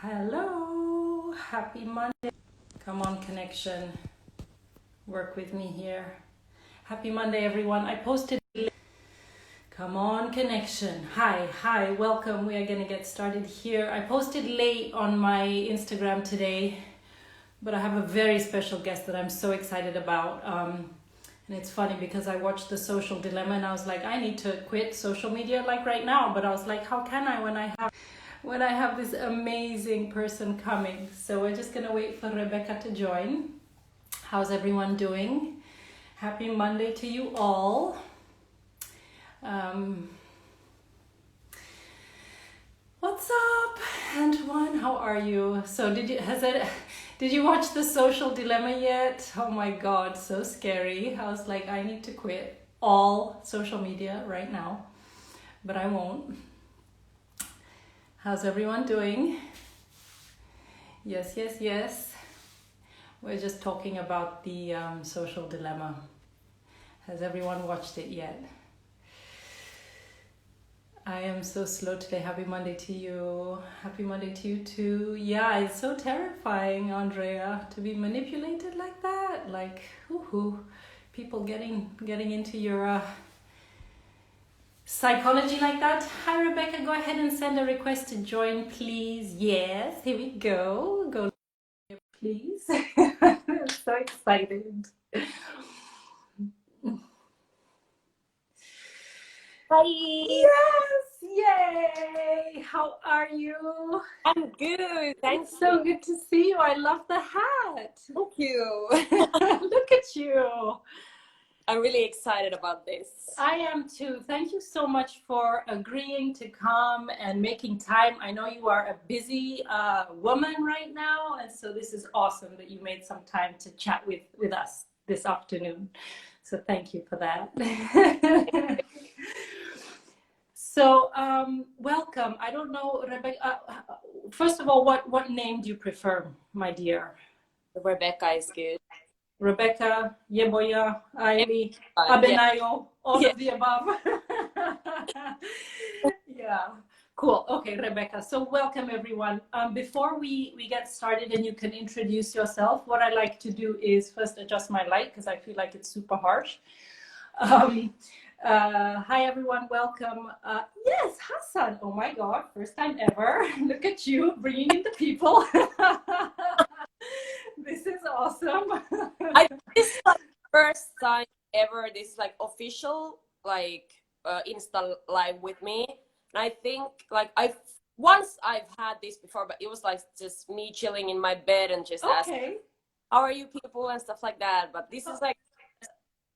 Hello, happy Monday. Come on, connection. Work with me here. Happy Monday, everyone. I posted. Come on, connection. Hi, welcome. We are going to get started here. I posted late on my Instagram today, but I have a very special guest that I'm so excited about. And it's funny because I watched The Social Dilemma and I was like, I need to quit social media like right now. But I was like, how can I when I have this amazing person coming? So we're just gonna wait for Rebekkah to join. How's everyone doing? Happy Monday to you all. What's up, Antoine? How are you? So did you watch The Social Dilemma yet? Oh my God, so scary. I was like, I need to quit all social media right now, but I won't. How's everyone doing? Yes. We're just talking about the Social Dilemma. Has everyone watched it yet? I am so slow today. Happy Monday to you. Happy Monday to you too. Yeah, it's so terrifying, Andrea, to be manipulated like that. Like, people getting into your psychology like that. Hi, Rebekkah. Go ahead and send a request to join, please. Yes, here we go. Go, please. I'm so excited. Hi. Yes, yay! How are you? I'm good. Thanks. It's so good to see you. I love the hat. Thank you. Look at you. I'm really excited about this. I am too. Thank you so much for agreeing to come and making time. I know you are a busy woman right now, and so this is awesome that you made some time to chat with us this afternoon. So thank you for that. So welcome. I don't know, Rebekkah. First of all, what name do you prefer, my dear? Rebekkah is good. Rebekkah, Yeboya, Aili, Abenayo, all of the above. Yeah, cool. Okay, Rebekkah. So welcome, everyone. Before we get started and you can introduce yourself, what I like to do is first adjust my light because I feel like it's super harsh. Hi everyone, welcome. Yes, Hassan. Oh my God, first time ever. Look at you bringing in the people. This is awesome. This is like first time ever. This is like official Insta live with me, and I think like I've had this before, but it was like just me chilling in my bed and just asking, "How are you people?" and stuff like that. But this is like.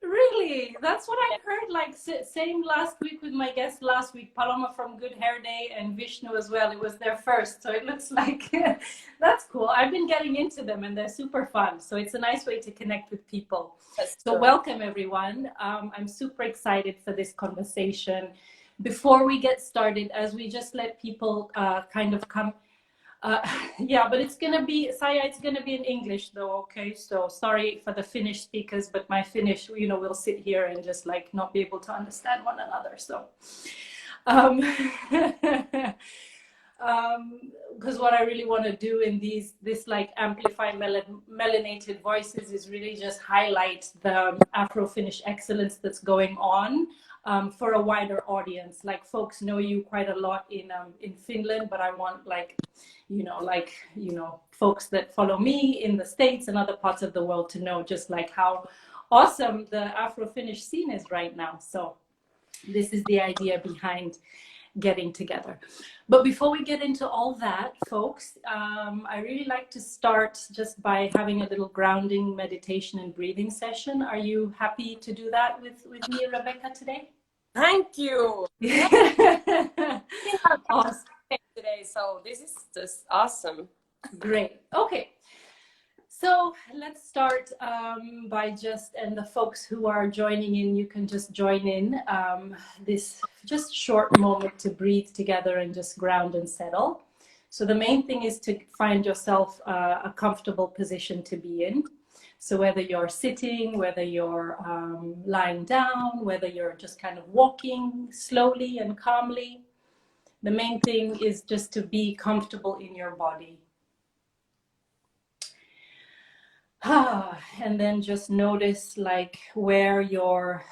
Really? That's what I heard, like same last week with my guest last week, Paloma from Good Hair Day and Vishnu as well. It was their first. So it looks like that's cool. I've been getting into them and they're super fun. So it's a nice way to connect with people. So welcome everyone. I'm super excited for this conversation. Before we get started, as we just let people kind of come. Yeah, but it's gonna be, Saya, it's gonna be in English though, okay? So sorry for the Finnish speakers, but my Finnish, we'll sit here and just like not be able to understand one another. So, because what I really want to do in this like amplified melanated voices is really just highlight the Afro-Finnish excellence that's going on. For a wider audience, like folks know you quite a lot in Finland, but I want folks that follow me in the States and other parts of the world to know just like how awesome the Afro-Finnish scene is right now. So this is the idea behind getting together. But before we get into all that, folks, I really like to start just by having a little grounding meditation and breathing session. Are you happy to do that with me, Rebekkah, today? Thank you. Awesome. Today, so this is just awesome. Great. Okay. So let's start by and the folks who are joining in, you can just join in this just short moment to breathe together and just ground and settle. So the main thing is to find yourself a comfortable position to be in. So whether you're sitting, whether you're lying down, whether you're just kind of walking slowly and calmly, The main thing is just to be comfortable in your body. And then just notice like where your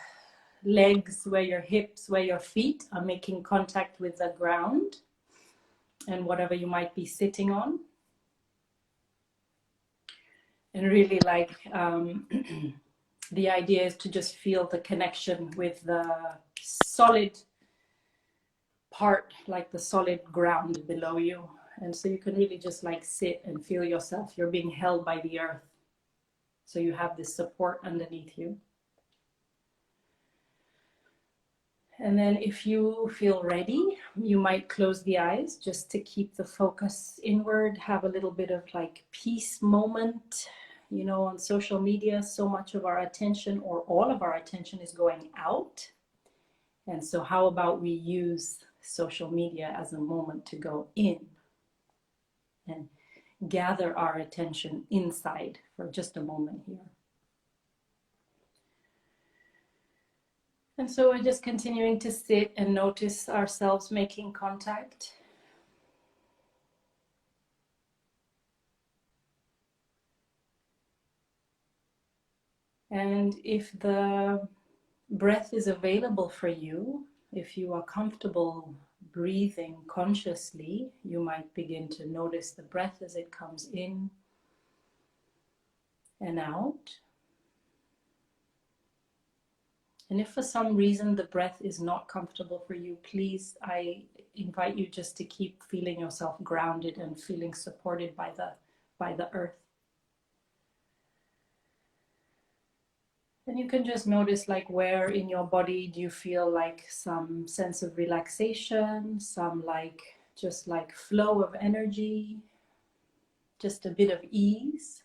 legs, where your hips, where your feet are making contact with the ground and whatever you might be sitting on. And really like the idea is to just feel the connection with the solid part, like the solid ground below you. And so you can really just like sit and feel yourself. You're being held by the earth. So you have this support underneath you. And then if you feel ready, you might close the eyes just to keep the focus inward, have a little bit of like peace moment. You know, on social media, so much of our attention or all of our attention is going out. And so how about we use social media as a moment to go in and gather our attention inside for just a moment here. And so we're just continuing to sit and notice ourselves making contact. And if the breath is available for you, if you are comfortable breathing consciously, you might begin to notice the breath as it comes in and out. And if for some reason the breath is not comfortable for you, please, I invite you just to keep feeling yourself grounded and feeling supported by the earth. And you can just notice like where in your body do you feel like some sense of relaxation, some like just like flow of energy, just a bit of ease.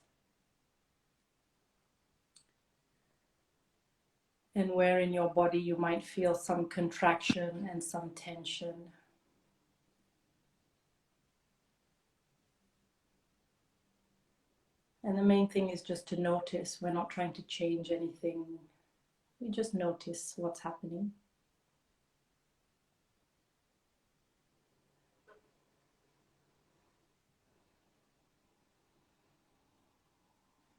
And where in your body you might feel some contraction and some tension. And the main thing is just to notice. We're not trying to change anything. We just notice what's happening.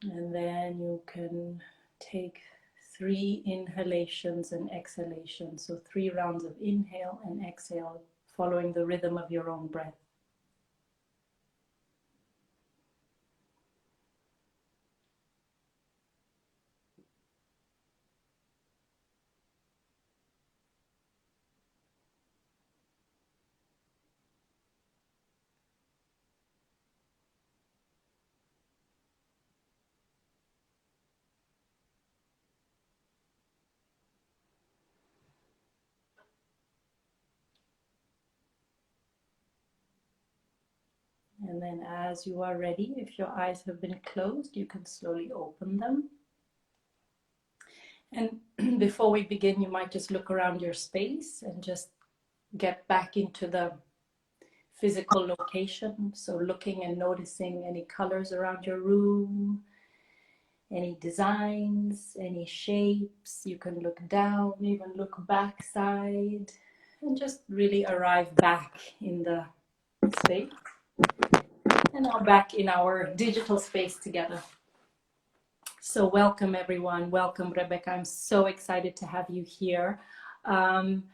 And then you can take 3 inhalations and exhalations. So 3 rounds of inhale and exhale, following the rhythm of your own breath. And then as you are ready, if your eyes have been closed, you can slowly open them. And before we begin, you might just look around your space and just get back into the physical location. So looking and noticing any colors around your room, any designs, any shapes. You can look down, even look backside, and just really arrive back in the space. And now back in our digital space together. So welcome everyone, welcome Rebekkah. I'm so excited to have you here. I'm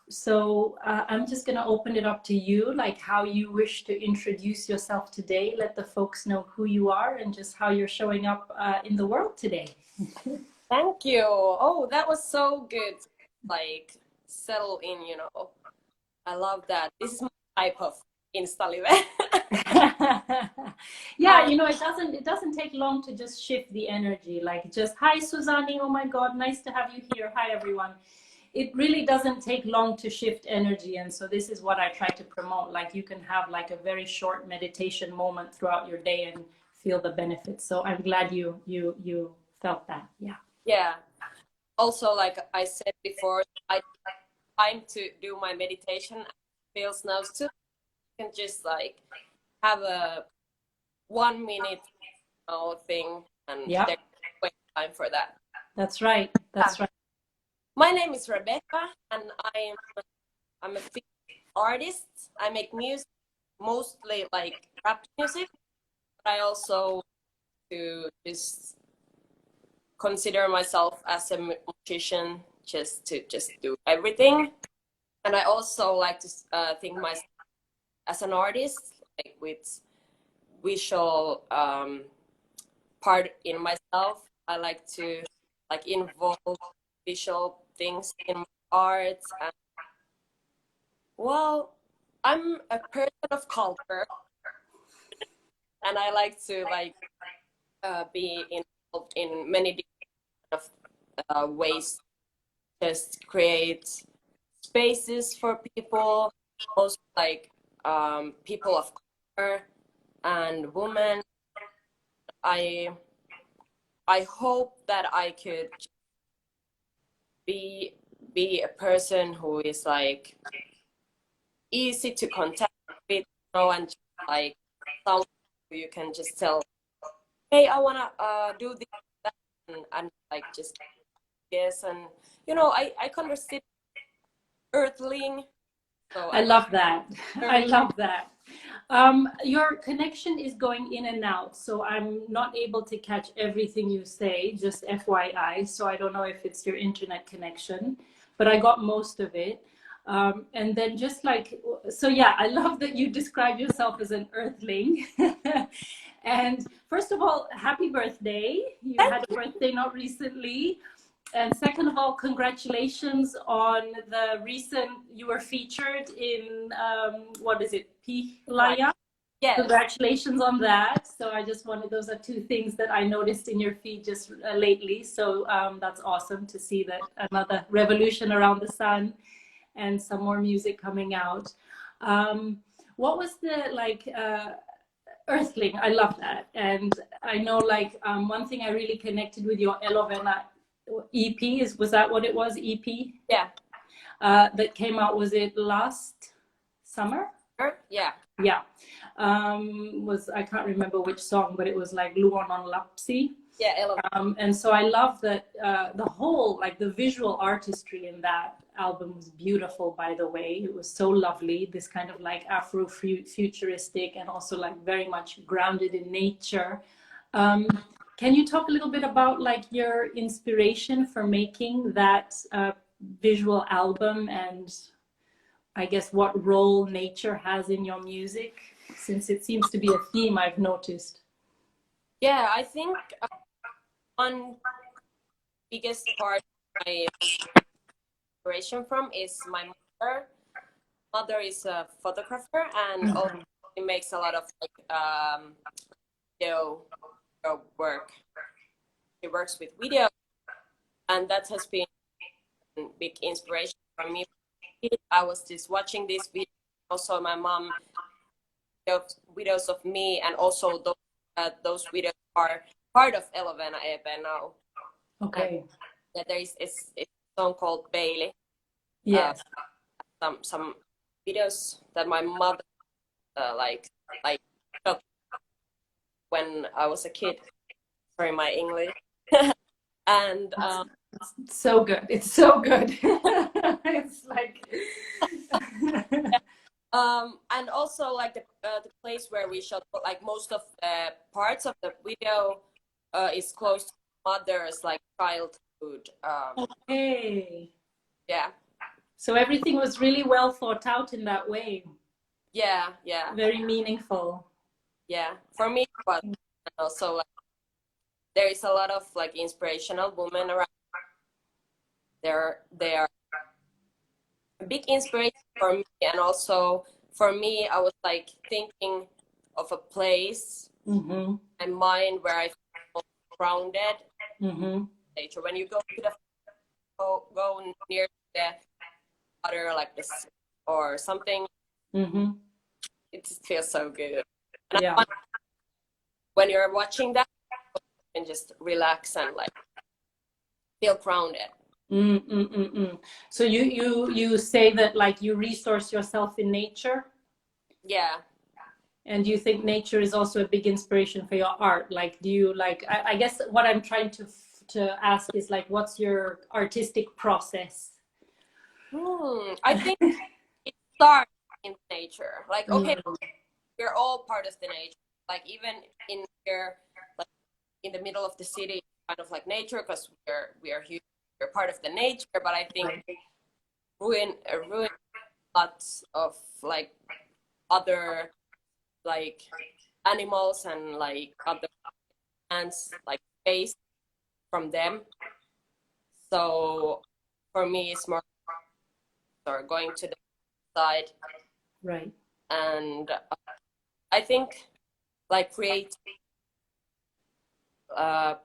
just going to open it up to you, like how you wish to introduce yourself today. Let the folks know who you are and just how you're showing up in the world today. Thank you. Oh, that was so good. Like settle in, you know. I love that. This is my type of Insta live. Yeah, you know, it doesn't take long to just shift the energy. Like just, hi Susanni, oh my God, nice to have you here. Hi everyone. It really doesn't take long to shift energy. And so this is what I try to promote. Like you can have like a very short meditation moment throughout your day and feel the benefits. So I'm glad you felt that. Yeah. Yeah. Also, like I said before, I time to do my meditation feels now too. You can just like have a 1 minute thing and there's wait time for that. That's right. That's right. My name is Rebekkah and I'm a artist. I make music, mostly like rap music, but I also to just consider myself as a musician, just to just do everything. And I also like to think myself as an artist, like with visual part in myself. I like to like involve visual things in my art. And well, I'm a person of culture, and I like to like be involved in many different ways. Just create spaces for people, also like people of color and women. I I hope that I could be be a person who is like easy to contact with, and just, like someone who you can just tell, hey, I wanna do this, that, and like just yes, and I conversate Earthling, so I love that. I love that. Your connection is going in and out, so I'm not able to catch everything you say, just FYI. So I don't know if it's your internet connection, but I got most of it. And then just like, so yeah, I love that you describe yourself as an earthling. And first of all, happy birthday. You had a birthday not recently. And second of all, congratulations on the recent, you were featured in, what is it, Pihlaya? Yes. Congratulations on that. So I just wanted, those are two things that I noticed in your feed just lately. So that's awesome to see that another revolution around the sun and some more music coming out. What was the, like, Earthling? I love that. And I know, like, one thing I really connected with your Love EP was that what it was? EP? Yeah. That came out, was it last summer? Yeah. Yeah. I can't remember which song, but it was like Luon on Lapsi. Yeah. And so I love that the whole, like the visual artistry in that album was beautiful, by the way. It was so lovely, this kind of like Afro-futuristic and also like very much grounded in nature. Can you talk a little bit about like your inspiration for making that visual album, and I guess what role nature has in your music, since it seems to be a theme I've noticed? Yeah, I think one biggest part of my inspiration from is my mother. Mother is a photographer, and also she makes a lot of like video work. She works with video, and that has been a big inspiration for me. I was just watching this video. Also, my mom videos of me, and also those videos are part of Elovena EP now. Okay. Yeah, there is a song called Bailey. Yes. Some videos that my mother like took when I was a kid. Sorry, my English. And it's so good. It's so good. It's like and also like the place where we shot, like most of the parts of the video is close to mother's like childhood. okay. Yeah. So everything was really well thought out in that way. Yeah. Very meaningful. Yeah. For me, but also like, there is a lot of like inspirational women around. They are a big inspiration for me, and also for me, I was like thinking of a place in my mind where I feel grounded. Nature. When you go to go near the water, like this or something, it just feels so good. And yeah. When you're watching that, you can just relax and like feel grounded. So you say that like you resource yourself in nature? Yeah. And do you think nature is also a big inspiration for your art? Like, do you like, I guess what I'm trying to ask is like, what's your artistic process? I think it starts in nature. Like, okay, we're all part of the nature. Like even in here, like in the middle of the city, kind of like nature, because we are here, we're part of the nature. But I think ruin lots of like other like animals and like other plants, like space from them. So for me, it's more or going to the side, Right. and I think like create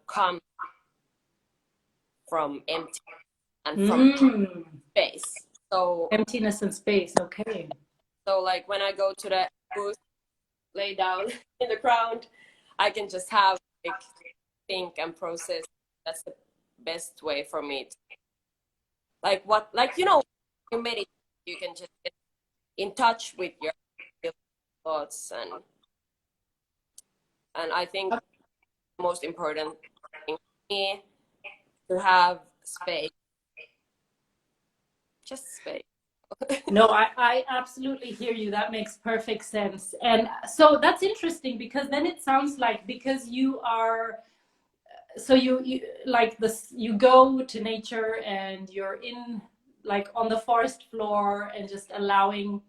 come from empty and from space. So emptiness and space. Okay. so like when I go to the booth, lay down in the ground, I can just have like think and process. That's the best way for me to, like what, like, you know, you meditate, you can just get in touch with your thoughts, and I think the most important thing for me to have space, just space. No, I absolutely hear you. That makes perfect sense. And so that's interesting because then it sounds like because you are, so you like this, you go to nature and you're in like on the forest floor and just allowing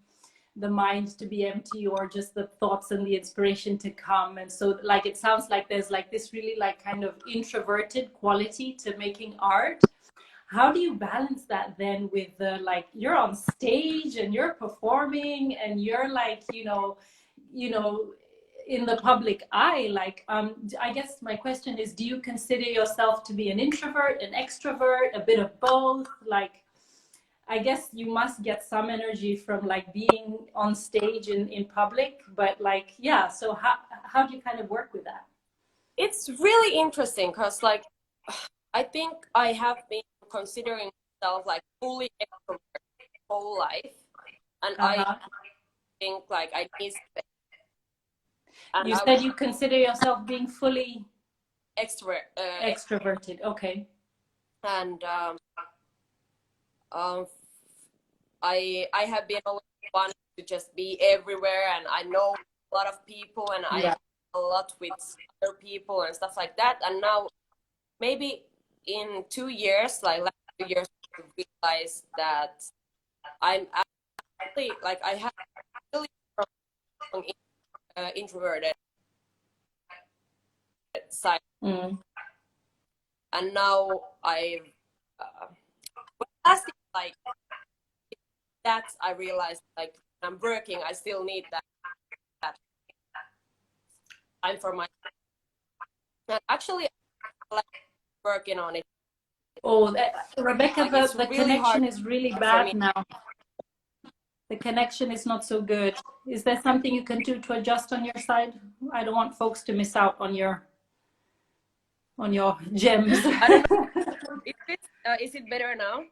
the mind to be empty or just the thoughts and the inspiration to come. And so like it sounds like there's like this really like kind of introverted quality to making art. How do you balance that then with the like you're on stage and you're performing and you're like you know in the public eye, like I guess my question is, do you consider yourself to be an introvert, an extrovert, a bit of both? Like I guess you must get some energy from like being on stage in public, but like yeah, so how do you kind of work with that? It's really interesting because like I think I have been considering myself like fully extrovert whole life, and I think like I need space. And you said you consider yourself being fully extroverted. Okay. And I have been always wanting to just be everywhere, and I know a lot of people, and I a lot with other people and stuff like that. And now maybe in 2 years, like last 2 years, I realized that I'm actually like I have really strong introverted side, and now I've last year, like that I realized like when I'm working, I still need that time for myself. And actually, I like working on it. Oh, Rebekkah, like, the really connection is really bad now. The connection is not so good. Is there something you can do to adjust on your side? I don't want folks to miss out on your gems. I don't know. Is it better now?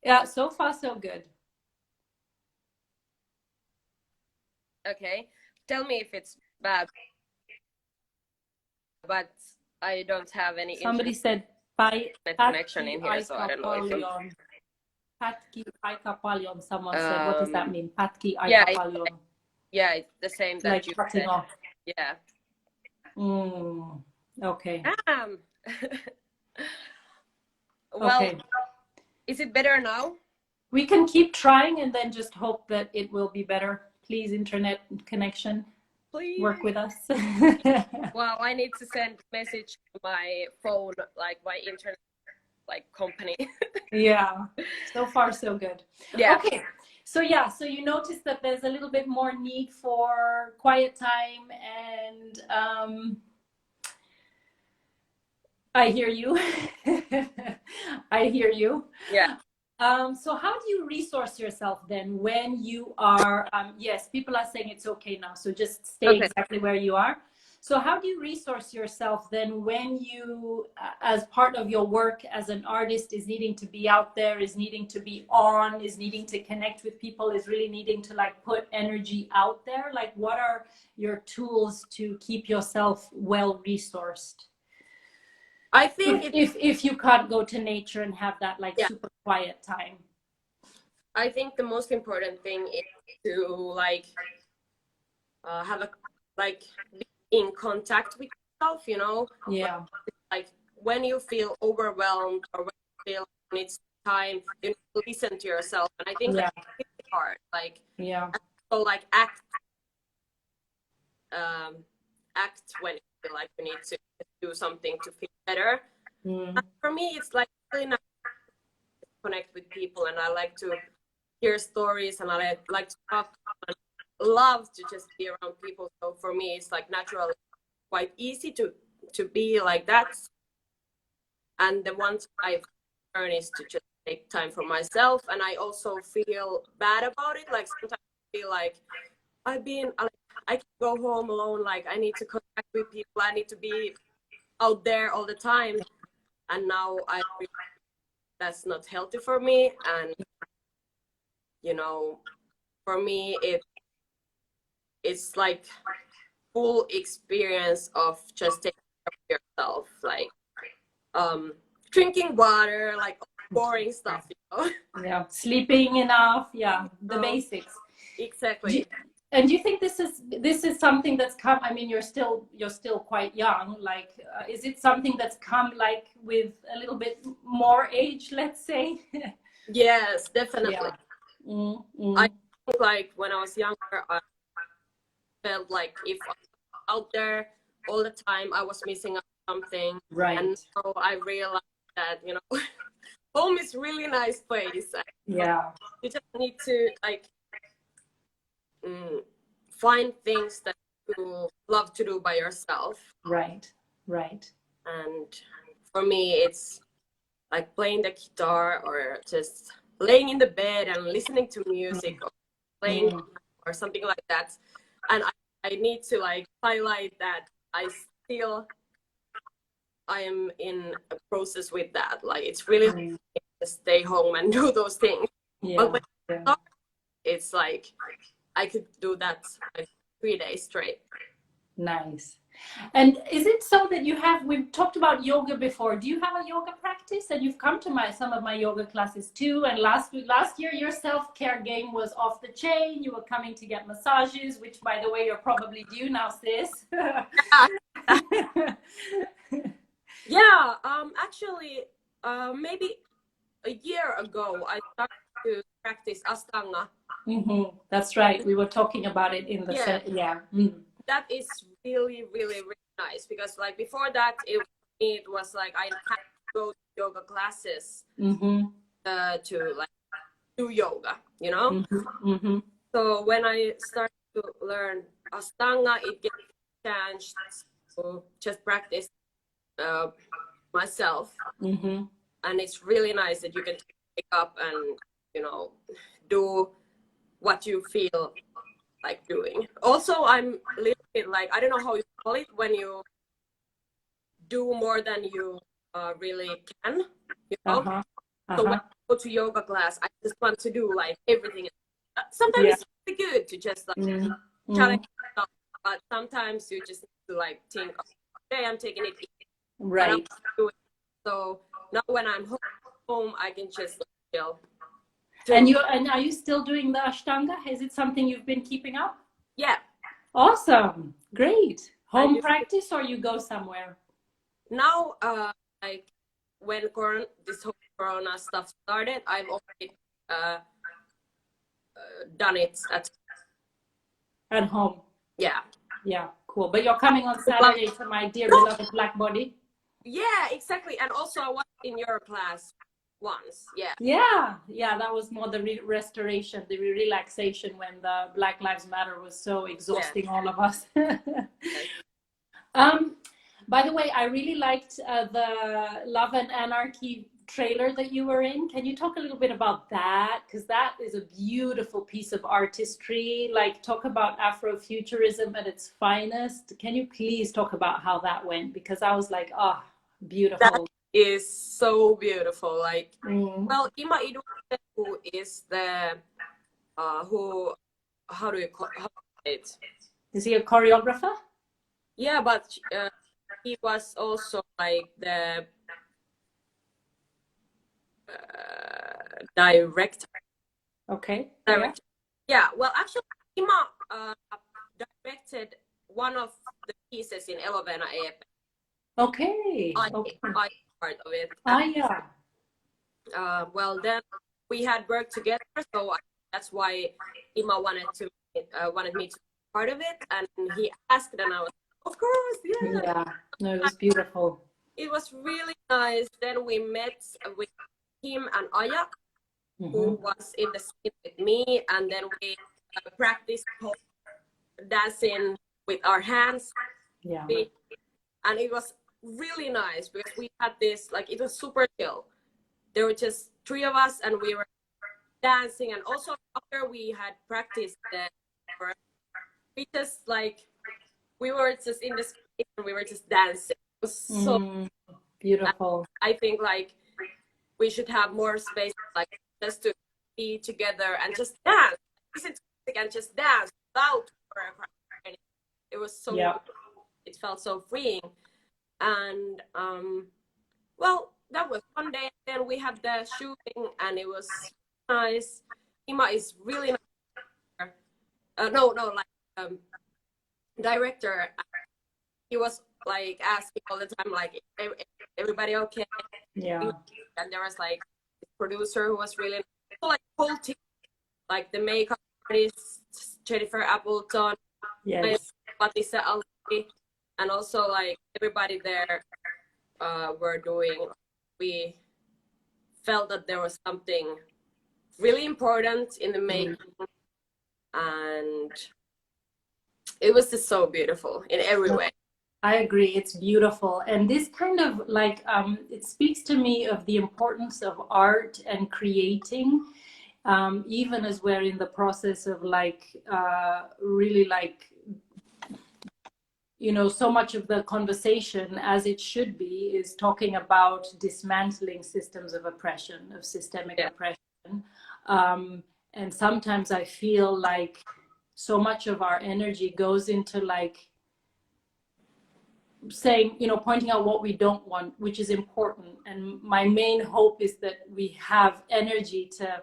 Yeah, so far so good. Okay, tell me if it's bad. But I don't have any. Somebody said connection in here, so I don't know if Patki aika paljon. Someone said, what does that mean? Patki aika yeah, paljon. Yeah, it's the same that like you cutting said. Off. Yeah. Okay. Well, okay. Is it better now? We can keep trying and then just hope that it will be better. Please, internet connection. Please work with us. Well, I need to send a message to my phone, like my internet like company. Yeah, so far so good. Yeah. Okay, so yeah, so you notice that there's a little bit more need for quiet time, and I hear you. I hear you. Yeah. So how do you resource yourself then when you are, yes, people are saying it's okay now, so just stay exactly where you are. So how do you resource yourself then when you, as part of your work as an artist, is needing to be out there, is needing to be on, is needing to connect with people, is really needing to like put energy out there? Like what are your tools to keep yourself well resourced? I think if you can't go to nature and have that like super quiet time. I think the most important thing is to like have a like be in contact with yourself, you know. Yeah. Like when you feel overwhelmed or when you feel like it's time, you need to listen to yourself. And I think Yeah. that's really hard. Like Yeah. so like act when you feel like you need to do something to feel better. And for me, it's like really nice to connect with people, and I like to hear stories, and I like to talk. And love to just be around people. So for me, it's like naturally quite easy to be like that. And the ones I've learned is to just take time for myself, and I also feel bad about it. Like sometimes I feel like I can go home alone. Like I need to connect with people. I need to be out there all the time. And now I realize that's not healthy for me. And you know, for me, it's like full experience of just taking care of yourself, like drinking water, like boring stuff, you know. Yeah. Sleeping enough. Yeah. The So, basics. exactly. And do you think this is something that's come? I mean, you're still quite young. Like, is it something that's come like with a little bit more age, let's say? Yes, definitely. Yeah. I think like when I was younger, I felt like if I was out there all the time, I was missing out something. Right. And so I realized that, you know, home is really nice place. And, Yeah. you just need to like find things that you love to do by yourself. Right. Right. And for me, it's like playing the guitar or just laying in the bed and listening to music or playing or something like that. And I need to like highlight that I am in a process with that. Like it's really to stay home and do those things. Yeah. But when I start, it's like I could do that like 3 days straight. Nice. And is it so that we've talked about yoga before. Do you have a yoga practice? And you've come to some of my yoga classes too. And last year, your self-care game was off the chain. You were coming to get massages, which by the way, you're probably due now, sis. Yeah, actually, maybe a year ago, I started to practice Astanga. That's right. We were talking about it in the Yeah. yeah. That is really, really, really nice because like before that, it was like I had to go to yoga classes to like do yoga, you know? So when I started to learn Astanga, it gave me a chance to just practice myself. And it's really nice that you can pick up and, you know, do what you feel like doing. Also, I'm a little bit like, I don't know how you call it when you do more than you really can, you know? So when I go to yoga class, I just want to do like everything. Sometimes it's really good to just like challenge yourself, but sometimes you just need to like think, okay, I'm taking it easy. Right. So now when I'm home, I can just chill. And are you still doing the Ashtanga? Is it something you've been keeping up? Yeah. Awesome. Great. Home practice or you go somewhere? Now, like when this whole Corona stuff started, I've already done it at home. Yeah. Yeah, cool. But you're coming on Saturday to my dear beloved Black Body. Yeah, exactly. And also I was in your class once. Yeah. Yeah, that was more the restoration, the relaxation when the Black Lives Matter was so exhausting all of us. By the way, I really liked the Love and Anarchy trailer that you were in. Can you talk a little bit about that? Because that is a beautiful piece of artistry. Like, talk about Afrofuturism at its finest. Can you please talk about how that went? Because I was like, oh, beautiful. That is so beautiful. Like, well, Ima Idu, who is the how do you call it? Is he a choreographer? Yeah, but he was also like the director. Okay. Director. Yeah. Well, actually, Ima directed one of the pieces in Love Anarchy. Okay. Okay. I part of it. Yeah. Well, then we had worked together, so that's why Ima wanted me to be part of it, and he asked, and I was, of course, yeah. Yeah. No, it was beautiful. It was really nice. Then we met with him and Aya, who was in the scene with me, and then we practiced dancing with our hands. Yeah. And it was really nice because we had this, like, it was super chill. There were just 3 of us, and we were dancing. And also after we had practiced we just like, we were just in the space and we were just dancing. It was so beautiful. I think like we should have more space, like just to be together and just dance, listen to music and just dance without. It was so it felt so freeing. And well, that was one day. Then we had the shooting, and it was nice. Ima is really nice. Director. He was like asking all the time, like, everybody okay? Yeah. And there was like the producer who was really nice. So, like, whole team, like the makeup artist Jennifer Appleton, Yes. Patissa Ali, and also like everybody there were doing. We felt that there was something really important in the making, and it was just so beautiful in every way. I agree. It's beautiful. And this kind of like, it speaks to me of the importance of art and creating, even as we're in the process of like, really like, you know, so much of the conversation, as it should be, is talking about dismantling systems of oppression, of systemic oppression. And sometimes I feel like so much of our energy goes into like saying, you know, pointing out what we don't want, which is important. And my main hope is that we have energy to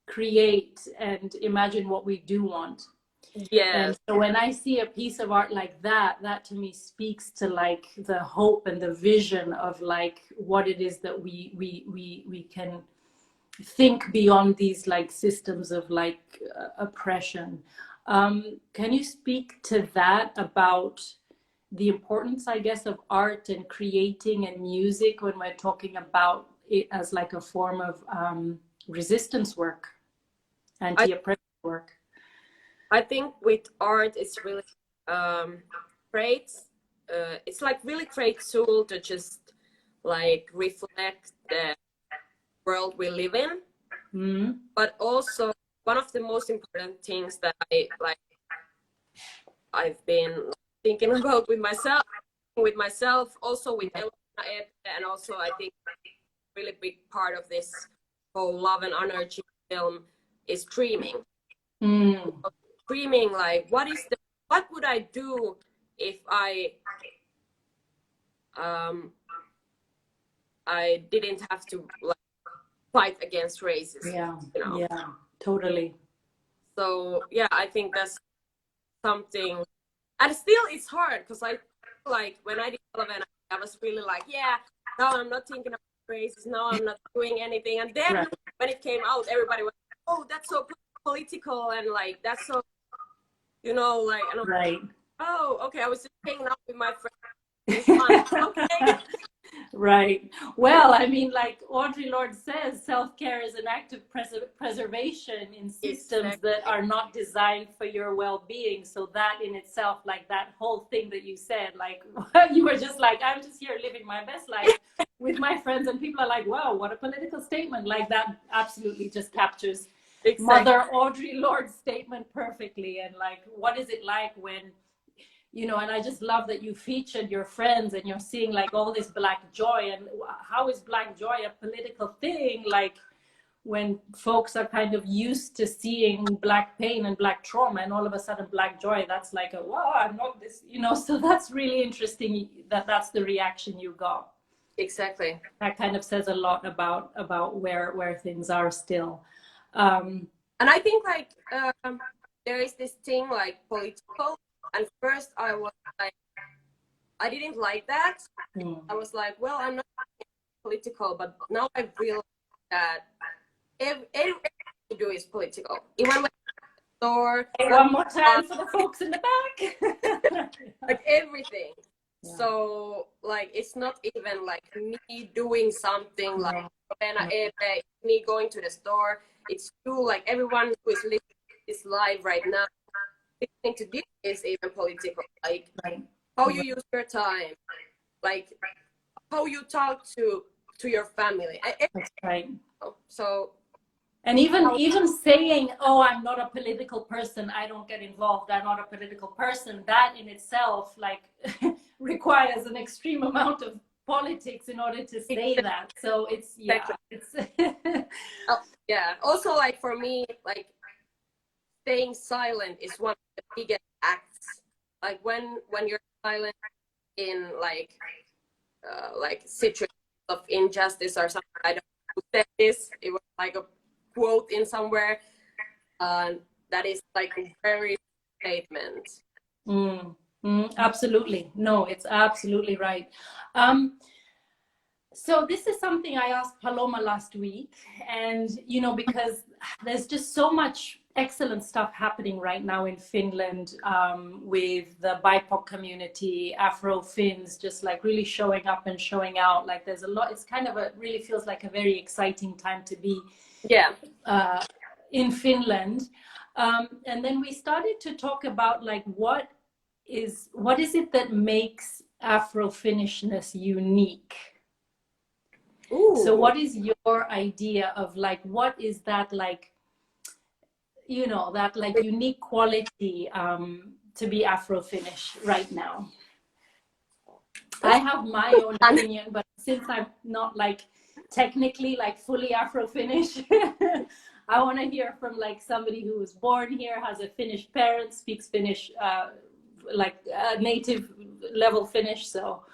create and imagine what we do want. Yes. And so when I see a piece of art like that, that to me speaks to like the hope and the vision of like what it is that we can think beyond these like systems of like oppression. Can you speak to that, about the importance, I guess, of art and creating and music when we're talking about it as like a form of resistance work, anti-oppression work? I think with art, it's really great. It's like really great tool to just like reflect the world we live in. But also one of the most important things that I've been thinking about with myself, also with Ella, and also I think a really big part of this whole Love and Anarchy film is dreaming. Dreaming, like, what would I do if I didn't have to like fight against racism? You know? Yeah, totally. So yeah, I think that's something, and still it's hard because I like when I did Love Anarchy, I was really like, yeah, now I'm not thinking about racism, now I'm not doing anything, and then when it came out, everybody was, oh, that's so political, and like that's so, you know, like, and I'm like, oh, okay, I was just hanging out with my friends. Okay. Right. Well, I mean, like Audre Lorde says, self-care is an act of preservation in systems that are not designed for your well-being. So that in itself, like that whole thing that you said, like you were just like, I'm just here living my best life with my friends, and people are like, wow, what a political statement. Like that absolutely just captures Mother Audre Lorde's statement perfectly. And like, what is it like when, you know, and I just love that you featured your friends and you're seeing like all this Black joy. And how is Black joy a political thing? Like when folks are kind of used to seeing Black pain and Black trauma, and all of a sudden Black joy, that's like a, wow, I'm not this, you know. So that's really interesting that that's the reaction you got. Exactly. That kind of says a lot about where things are still. And I think like there is this thing like political, and first I was like, I didn't like that. I was like, well, I'm not political, but now I realize that everything you do is political. Even when store, One more time for the folks in the back. like everything. Yeah. So like it's not even like me doing something like me going to the store. It's you, like everyone who is listening to this live right now, listening to this is even political. Like how you use your time, like how you talk to your family. That's right. So and even saying, oh, I'm not a political person, I don't get involved, I'm not a political person, that in itself like requires an extreme amount of politics in order to say that. So it's it's yeah. Also, like for me, like staying silent is one of the biggest acts. Like when you're silent in like situations of injustice or something. I don't know who said this. It was like a quote in somewhere. That is like a very statement. Absolutely. No, it's absolutely right. So this is something I asked Paloma last week, and you know, because there's just so much excellent stuff happening right now in Finland with the BIPOC community, Afro-Finns just like really showing up and showing out. Like there's a lot. It's kind of really feels like a very exciting time to be in Finland. And then we started to talk about like what is it that makes Afro-Finnishness unique? Ooh. So what is your idea of like, what is that like, you know, that like unique quality to be Afro-Finnish right now? I have my own opinion, but since I'm not like technically like fully Afro-Finnish, I want to hear from like somebody who was born here, has a Finnish parent, speaks Finnish, like native level Finnish. So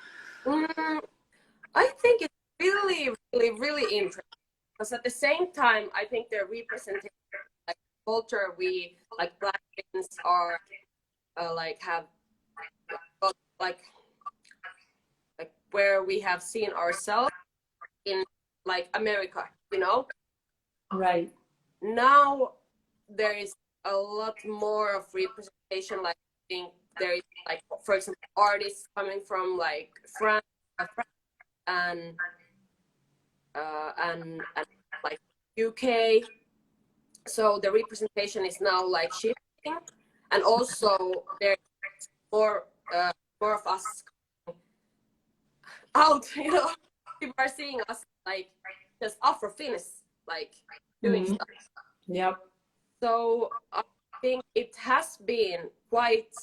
I think it's really interesting, because at the same time I think they're representing like culture we like Black Finns are like have like where we have seen ourselves in like America, you know. Right now there is a lot more of representation. Like I think there is like, for example, artists coming from like France and like UK. So the representation is now like shifting, and also there's more of us out. You know, people are seeing us like just Afro-Finnish, like doing stuff. Yep. So I think it has been quite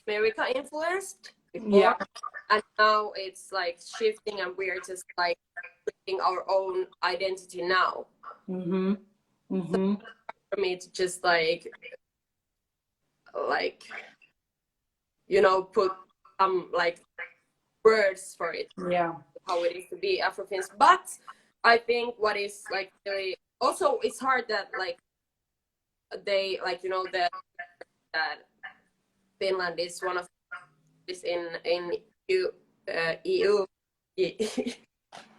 America influenced before, and now it's like shifting, and we're just like creating our own identity now. So for me to just like you know, put some like words for it, how it is to be Afro-Finns. But I think what is like really also, it's hard that like they like, you know, that Finland is one of is in EU.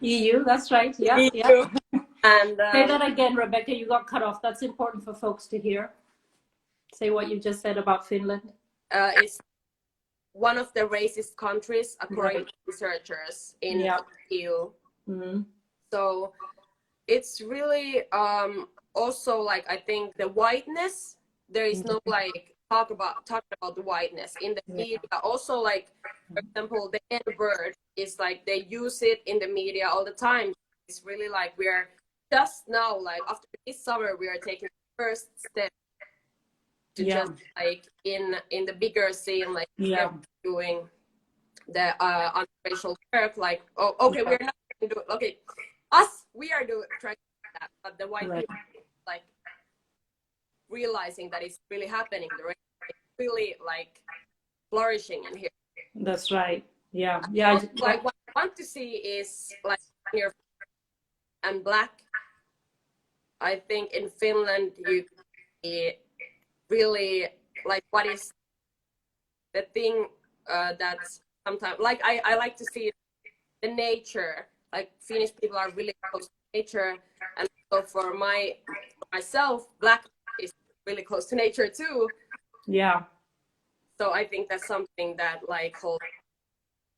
EU, that's right. Yeah, EU. yeah. And say that again, Rebekkah. You got cut off. That's important for folks to hear. Say what you just said about Finland. It's one of the racist countries according to researchers in EU. So it's really also like, I think the whiteness, there is no like talk about the whiteness in the media. Also, like for example, the N-word is like they use it in the media all the time. It's really like we're just now, like after this summer, we are taking the first step to just like in the bigger scene, like doing the racial work. Like, oh, okay, we're not going to do it. Okay, us, we are trying to do that, but the white people like realizing that it's really happening. The race is really like flourishing in here. That's right. Yeah. Like what I want to see is like you're and Black, I think in Finland you really like what is the thing that's sometimes like I like to see the nature. Like Finnish people are really close to nature, and so for myself, Black is really close to nature too. Yeah. So I think that's something that like holds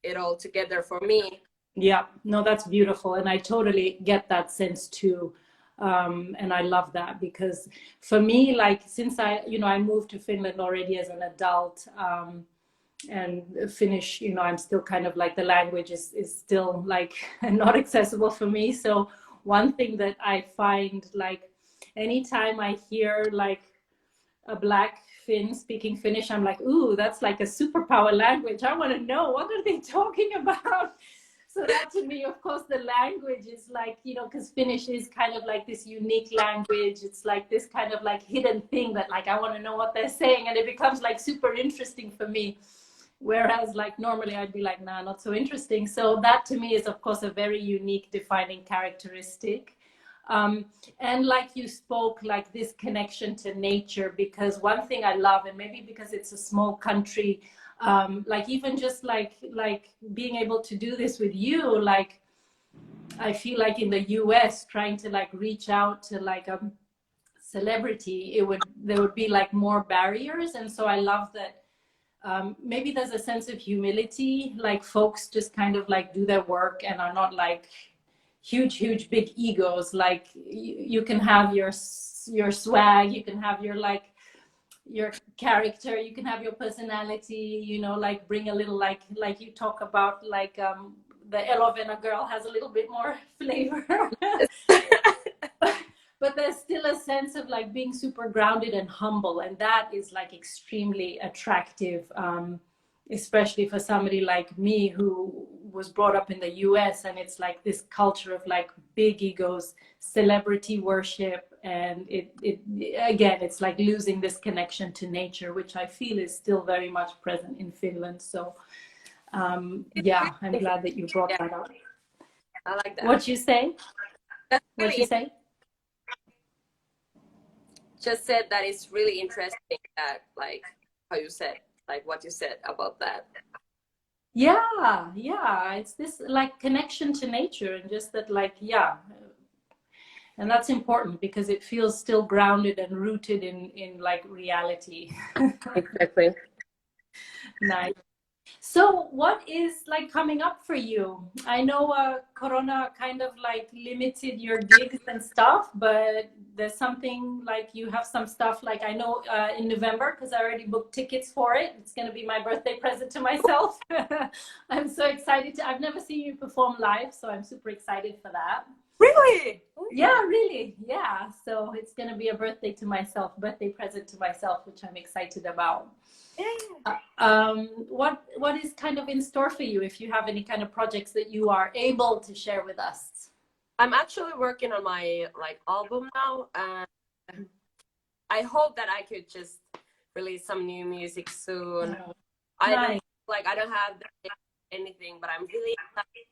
it all together for me. Yeah, no, that's beautiful. And I totally get that sense too. And I love that because for me, like since I moved to Finland already as an adult, and Finnish, I'm still kind of like the language is still like not accessible for me. So one thing that I find like anytime I hear like a Black Finn speaking Finnish, I'm like, ooh, that's like a superpower language. I want to know, what are they talking about? So that to me, of course, the language is like, because Finnish is kind of like this unique language. It's like this kind of like hidden thing that like, I want to know what they're saying. And it becomes like super interesting for me. Whereas like normally I'd be like, nah, not so interesting. So that to me is, of course, a very unique defining characteristic. And like you spoke, like this connection to nature, because one thing I love, and maybe because it's a small country, like even just like being able to do this with you, like I feel like in the US trying to like reach out to like a celebrity, there would be like more barriers. And so I love that maybe there's a sense of humility, like folks just kind of like do their work and are not like huge big egos. Like you can have your swag, you can have your like your character, you can have your personality, like bring a little like you talk about like the Elovena girl has a little bit more flavor. But there's still a sense of like being super grounded and humble, and that is like extremely attractive, especially for somebody like me who was brought up in the US, and it's like this culture of like big egos, celebrity worship, and it again, it's like losing this connection to nature, which I feel is still very much present in Finland. So yeah, I'm glad that you brought that up. I like that. What you say? What you say? Just said that it's really interesting that like how you said, like what you said about that. Yeah, it's this like connection to nature, and just that like, yeah, and that's important because it feels still grounded and rooted in like reality. Exactly. Nice. So what is like coming up for you? I know Corona kind of like limited your gigs and stuff, but there's something like you have some stuff like I know in November, because I already booked tickets for it. It's going to be my birthday present to myself. I'm so excited. I've never seen you perform live, so I'm super excited for that. Really? Yeah, really. Yeah. So it's going to be a birthday present to myself, which I'm excited about. What is kind of in store for you, if you have any kind of projects that you are able to share with us? I'm actually working on my like album now, and I hope that I could just release some new music soon. Nice. I don't have anything, but I'm really excited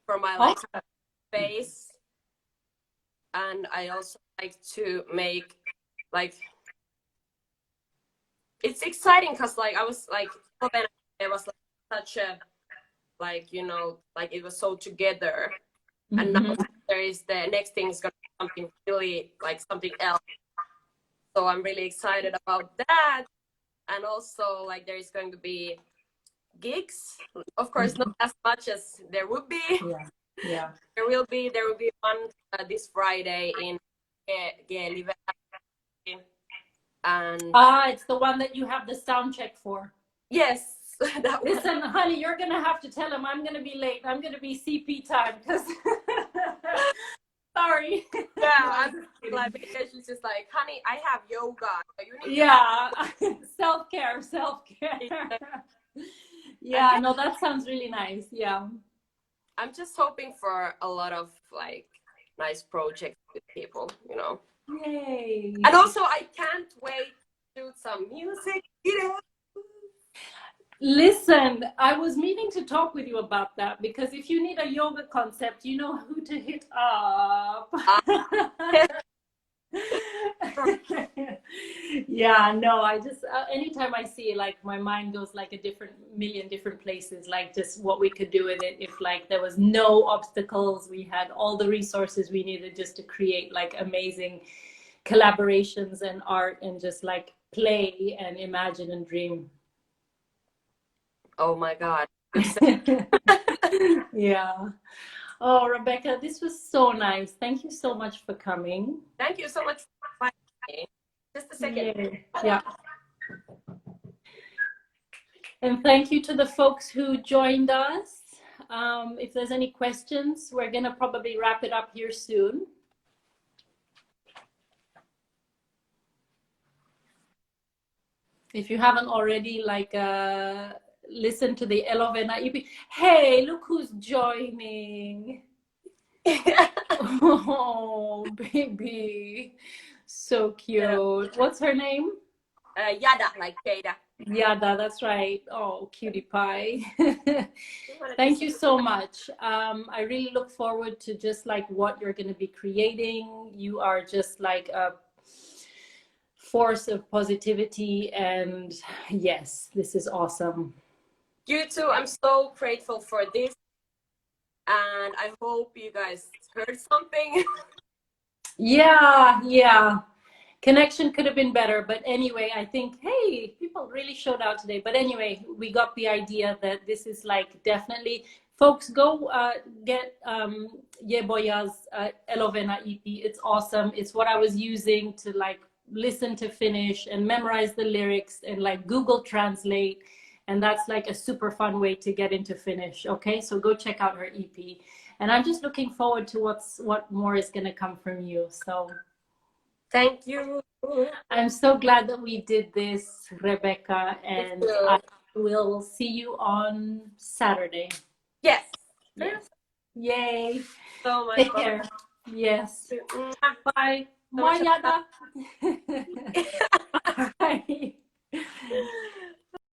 for my like space, and I also like to make like it's exciting because like I was like there was like such a like like it was so together, and now there is the next thing is gonna be something really like something else. So I'm really excited about that, and also like there is going to be gigs, of course not as much as there would be. Yeah. There will be one this Friday in Rebekkah. And it's the one that you have the sound check for. Yes. Listen, honey, you're gonna have to tell him I'm gonna be late. I'm gonna be CP time because sorry. Yeah, I'm like, because she's just like, honey, I have yoga. So you need self-care. Yeah, no, that sounds really nice. Yeah. I'm just hoping for a lot of like nice projects with people, Yay. And also I can't wait to do some music, Listen, I was meaning to talk with you about that, because if you need a yoga concept, you know who to hit up. Yeah, no, I just anytime I see it, like my mind goes like a million different places, like just what we could do with it if like there was no obstacles, we had all the resources we needed just to create like amazing collaborations and art and just like play and imagine and dream. Oh my God. Yeah. Oh, Rebekkah, this was so nice. Thank you so much for coming. Thank you so much for inviting me. Just a second. Yeah. And thank you to the folks who joined us. If there's any questions, we're going to probably wrap it up here soon. If you haven't already, like, listen to the Love Anarchy. Hey, look who's joining. Oh, baby. So cute. What's her name? Yada, like Jada. Yada, that's right. Oh, cutie pie. Thank you so much. I really look forward to just like what you're going to be creating. You are just like a force of positivity, and yes, this is awesome. You too. I'm so grateful for this, and I hope you guys heard something. Yeah. Connection could have been better, but anyway, I think, hey, people really showed out today. But anyway, we got the idea that this is like definitely, folks, go get Yeboya's Elovena EP. It's awesome. It's what I was using to like listen to Finnish and memorize the lyrics and like Google Translate. And that's like a super fun way to get into Finnish. Okay, so go check out her EP. And I'm just looking forward to what more is going to come from you. So thank you. I'm so glad that we did this, Rebekkah, and I will see you on Saturday. Yes. Yay. So much Take care. Yes. Bye. Bye, Yada.